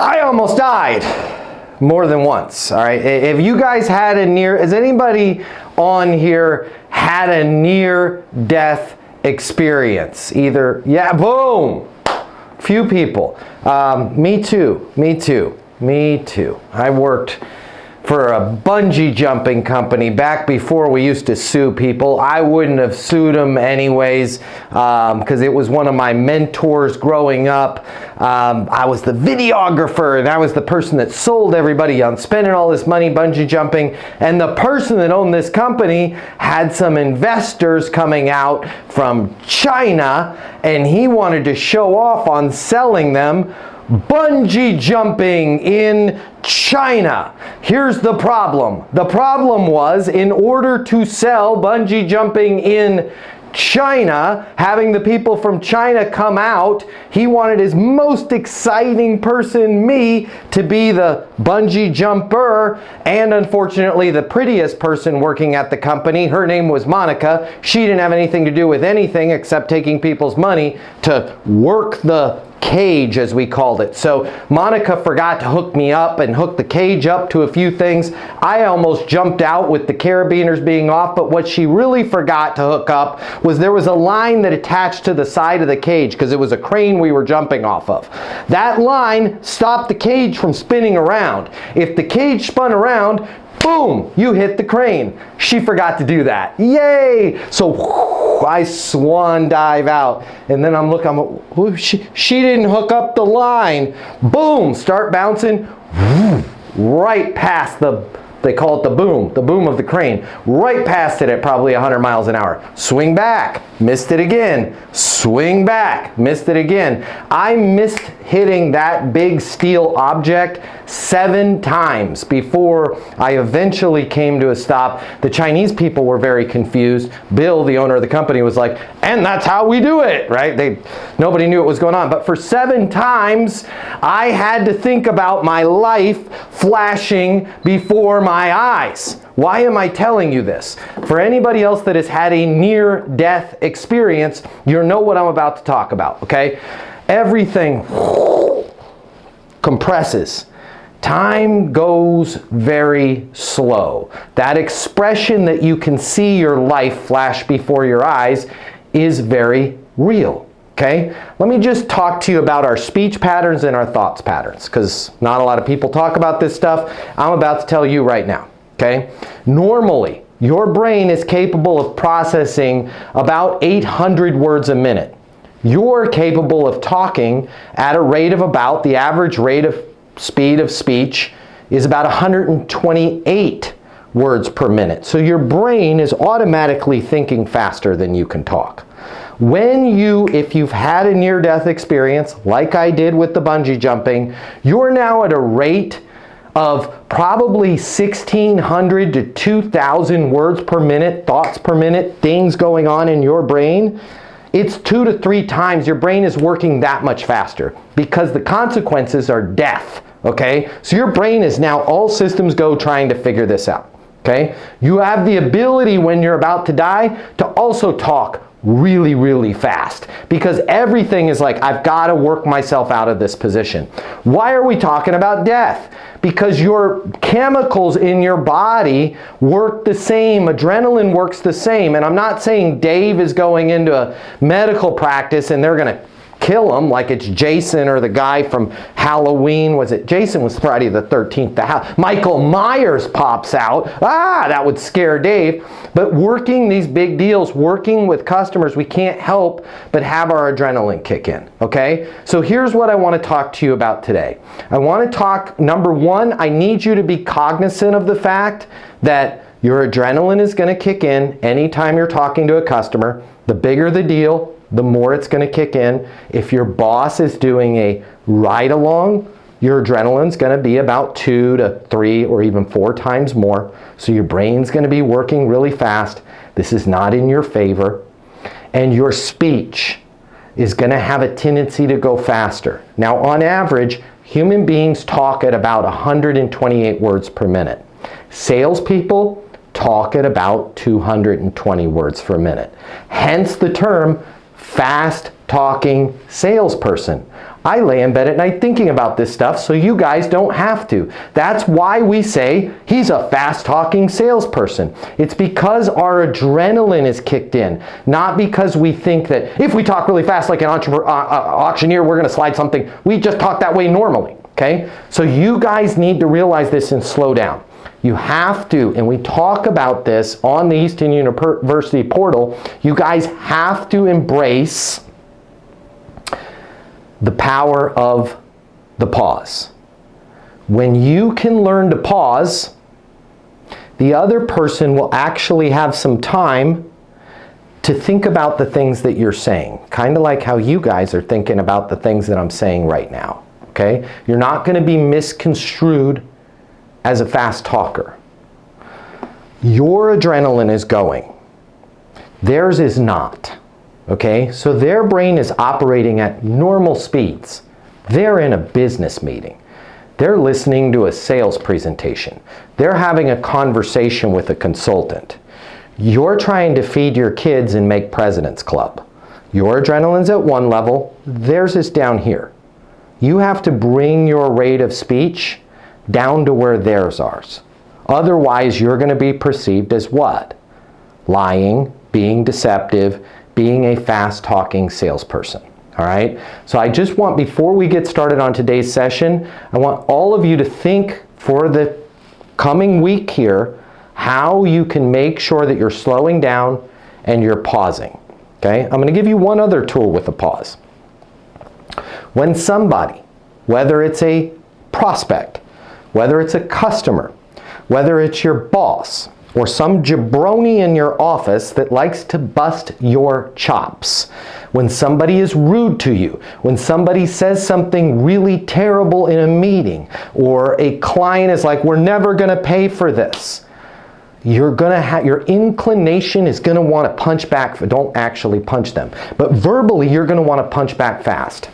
I almost died more than once, all right? If you guys had has anybody on here had a near-death experience? Either, yeah, boom, few people. Me too. I worked for a bungee jumping company back before we used to sue people. I wouldn't have sued them anyways because it was one of my mentors growing up. I was the videographer and I was the person that sold everybody on spending all this money bungee jumping. And the person that owned this company had some investors coming out from China and he wanted to show off on selling them bungee jumping in China. Here's the problem. The problem was, in order to sell bungee jumping in China, having the people from China come out, he wanted his most exciting person, me, to be the bungee jumper, and unfortunately the prettiest person working at the company. Her name was Monica. She didn't have anything to do with anything except taking people's money to work the cage, as we called it. So Monica forgot to hook me up and hook the cage up to a few things. I almost jumped out with the carabiners being off, but what she really forgot to hook up was there was a line that attached to the side of the cage because it was a crane we were jumping off of. That line stopped the cage from spinning around. If the cage spun around, boom, you hit the crane. She forgot to do that. Yay! So I swan dive out, and then I'm looking, she didn't hook up the line. Boom, start bouncing right past they call it the boom of the crane, right past it at probably 100 miles an hour. Swing back, missed it again. Swing back, missed it again. I missed hitting that big steel object 7 times before I eventually came to a stop. The Chinese people were very confused. Bill, the owner of the company, was like, and that's how we do it, right? Nobody knew what was going on. But for 7 times, I had to think about my life flashing before my eyes. Why am I telling you this? For anybody else that has had a near-death experience, you know what I'm about to talk about, okay? Everything compresses. Time goes very slow. That expression that you can see your life flash before your eyes is very real. Okay? Let me just talk to you about our speech patterns and our thoughts patterns, because not a lot of people talk about this stuff. I'm about to tell you right now. Okay? Normally, your brain is capable of processing about 800 words a minute. You're capable of talking at a rate of about, the average rate of speed of speech is about 128 words per minute. So your brain is automatically thinking faster than you can talk. If you've had a near-death experience, like I did with the bungee jumping, you're now at a rate of probably 1,600 to 2,000 words per minute, thoughts per minute, things going on in your brain. It's 2 to 3 times. Your brain is working that much faster because the consequences are death, okay? So your brain is now all systems go trying to figure this out, okay? You have the ability when you're about to die to also talk really, really fast because everything is like, I've got to work myself out of this position. Why are we talking about death? Because your chemicals in your body work the same. Adrenaline works the same. And I'm not saying Dave is going into a medical practice and they're going to kill him like it's Jason or the guy from Halloween. Was it Jason? Was Friday the 13th. Michael Myers pops out. That would scare Dave. But working these big deals, working with customers, we can't help but have our adrenaline kick in, okay? So here's what I want to talk to you about today. I want to talk, number one, I need you to be cognizant of the fact that your adrenaline is going to kick in anytime you're talking to a customer. The bigger the deal, the more it's going to kick in. If your boss is doing a ride-along, your adrenaline's going to be about 2 to 3 or even 4 times more. So your brain's going to be working really fast. This is not in your favor. And your speech is going to have a tendency to go faster. Now, on average, human beings talk at about 128 words per minute. Salespeople talk at about 220 words per minute. Hence the term fast-talking salesperson. I lay in bed at night thinking about this stuff so you guys don't have to. That's why we say he's a fast-talking salesperson. It's because our adrenaline is kicked in, not because we think that if we talk really fast like an auctioneer, we're going to slide something. We just talk that way normally, okay? So you guys need to realize this and slow down. You have to, and we talk about this on the Easton University portal, you guys have to embrace the power of the pause. When you can learn to pause, the other person will actually have some time to think about the things that you're saying. Kind of like how you guys are thinking about the things that I'm saying right now, okay? You're not going to be misconstrued as a fast talker. Your adrenaline is going. Theirs is not. Okay, so their brain is operating at normal speeds. They're in a business meeting. They're listening to a sales presentation. They're having a conversation with a consultant. You're trying to feed your kids and make President's Club. Your adrenaline's at one level, theirs is down here. You have to bring your rate of speech down to where theirs are. Otherwise, you're going to be perceived as what? Lying, being deceptive, being a fast-talking salesperson, all right? So I just want, before we get started on today's session, I want all of you to think for the coming week here how you can make sure that you're slowing down and you're pausing, okay? I'm going to give you one other tool with a pause. When somebody, whether it's a prospect, whether it's a customer, whether it's your boss, or some jabroni in your office that likes to bust your chops. When somebody is rude to you, when somebody says something really terrible in a meeting, or a client is like, we're never going to pay for this, you're going to have, your inclination is going to want to punch back. Don't actually punch them, but verbally you're going to want to punch back fast.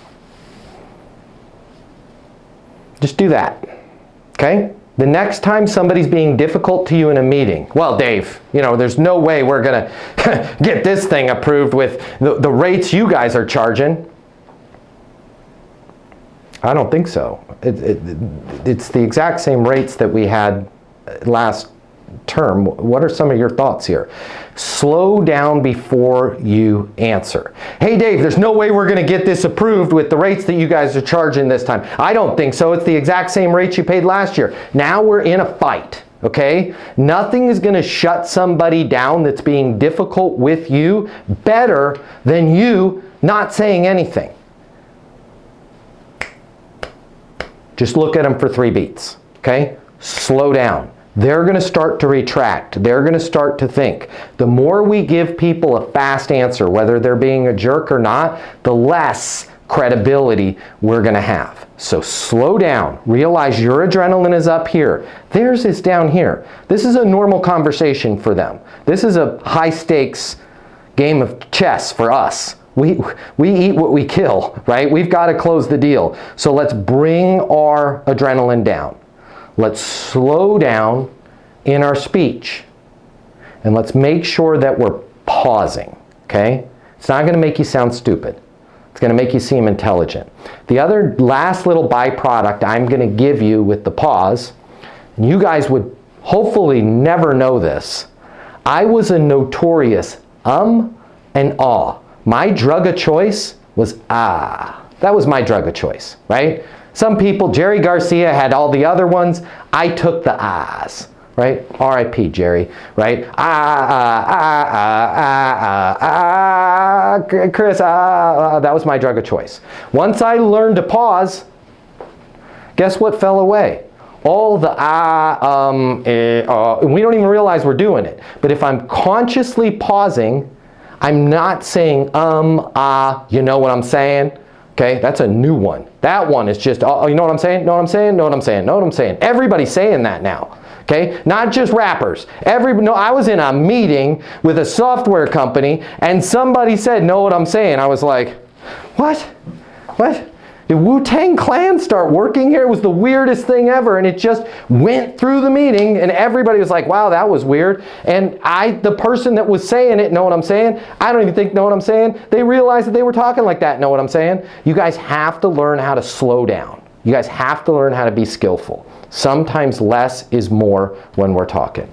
Just do that, okay? The next time somebody's being difficult to you in a meeting, well, Dave, you know, there's no way we're going to get this thing approved with the rates you guys are charging. I don't think so. It's the exact same rates that we had last term. What are some of your thoughts here? Slow down before you answer. Hey Dave, there's no way we're going to get this approved with the rates that you guys are charging this time. I don't think so. It's the exact same rates you paid last year. Now we're in a fight, okay? Nothing is going to shut somebody down that's being difficult with you better than you not saying anything. Just look at them for 3 beats, okay? Slow down. They're going to start to retract. They're going to start to think. The more we give people a fast answer, whether they're being a jerk or not, the less credibility we're going to have. So slow down. Realize your adrenaline is up here. Theirs is down here. This is a normal conversation for them. This is a high stakes game of chess for us. We eat what we kill, right? We've got to close the deal. So let's bring our adrenaline down. Let's slow down in our speech. And let's make sure that we're pausing, okay? It's not going to make you sound stupid. It's going to make you seem intelligent. The other last little byproduct I'm going to give you with the pause, and you guys would hopefully never know this, I was a notorious and ah. My drug of choice was ah. That was my drug of choice, right? Some people, Jerry Garcia had all the other ones. I took the ahs, right? R.I.P. Jerry, right? Chris, that was my drug of choice. Once I learned to pause, guess what fell away? All the and we don't even realize we're doing it. But if I'm consciously pausing, I'm not saying you know what I'm saying? Okay, that's a new one. That one is just, oh, you know what I'm saying? Know what I'm saying? Know what I'm saying? Know what I'm saying? Everybody's saying that now. Okay, not just rappers. No, I was in a meeting with a software company and somebody said, know what I'm saying? I was like, what? What? Did Wu-Tang Clan start working here? It was the weirdest thing ever, and it just went through the meeting, and everybody was like, wow, that was weird. And the person that was saying it, know what I'm saying? I don't even think know what I'm saying. They realized that they were talking like that, know what I'm saying? You guys have to learn how to slow down. You guys have to learn how to be skillful. Sometimes less is more when we're talking.